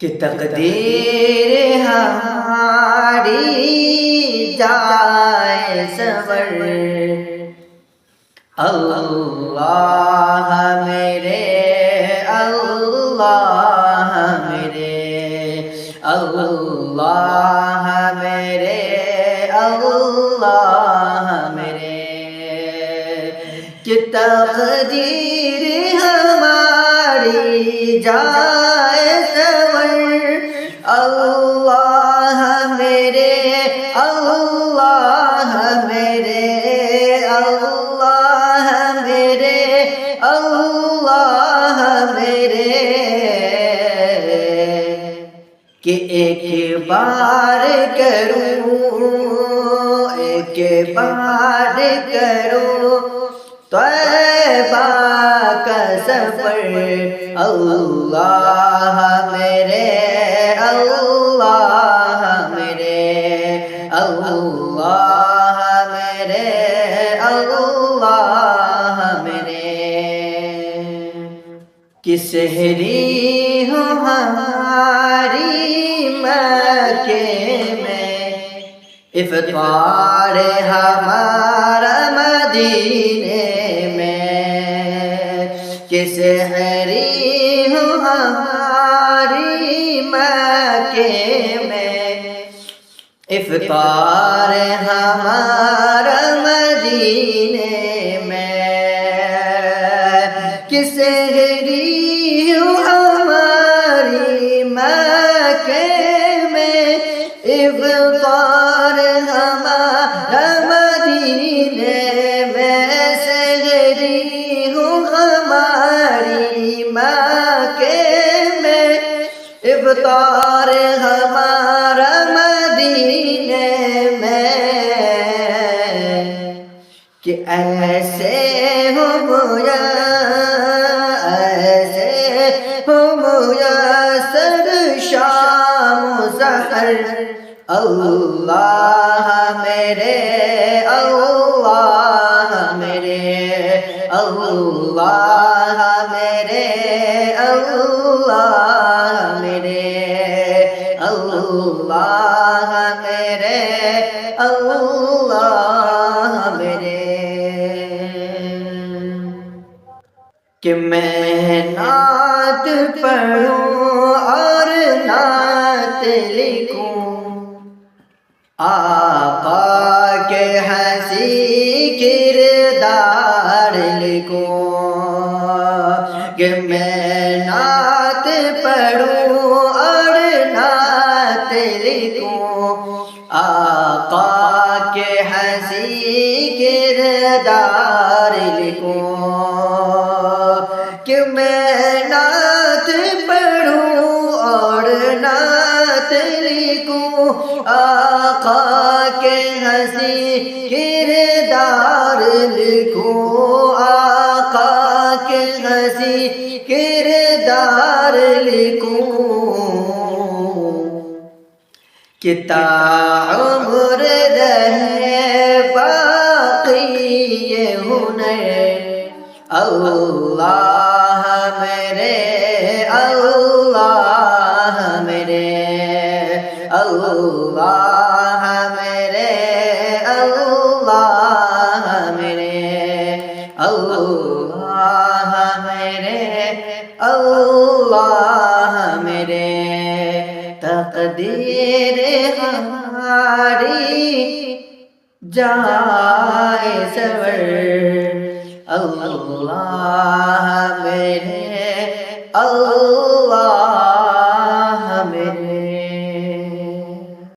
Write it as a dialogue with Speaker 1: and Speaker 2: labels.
Speaker 1: کہ تقدیر ہماری جائے سنور، اللہ میرے، اللہ میرے، اللہ میرے، اللہ میرے، کہ تقدیر ہماری جائے سنور، اللہ میرے، اللہ میرے، اللہ میرے، اللہ میرے، کہ ایک بار کروں، ایک بار کروں طیبہ کا سفر، اللہ میرے، اللہ میرے، اللہ میرے، اللہ میرے، کہ سحری ہوں ہماری مکے میں، افطار ہمارا مدینے میں، کہ سحری ہوں ہماری مکے میں، افطار ہمارا مدینے میں، کہ سحری ہوں ہماری مکے میں، افطار ہمارا مدینے میں، سحری ہوں ہماری مکے میں، افطار ہمارا مدینے میں، کہ ایسے ہو میسر شام و سحر، اللہ میرے، اللہ میرے، اللہ میرے، اللہ میرے، اللہ میرے، اللہ میرے، کہ میں نعت پڑھوں اور نعت لکھوں، آقا کے حسین کردار لکھوں، کہ میں نعت پڑھوں اور نعت لکھوں، آقا کے حسین کردار لکھوں، کہ میں نعت پڑھوں اور نعت لکھوں، آقا کے حسین کردار لکھوں، آقا کے حسین کردار لکھوں، کہ تا عمر رہے باقی یہ ہنر، اللہ میرے، اللہ میرے، اللہ میرے، اللہ میرے، اللہ میرے، اللہ میرے، تقدیر ہماری جائے سنور، اللہ میرے، اللہ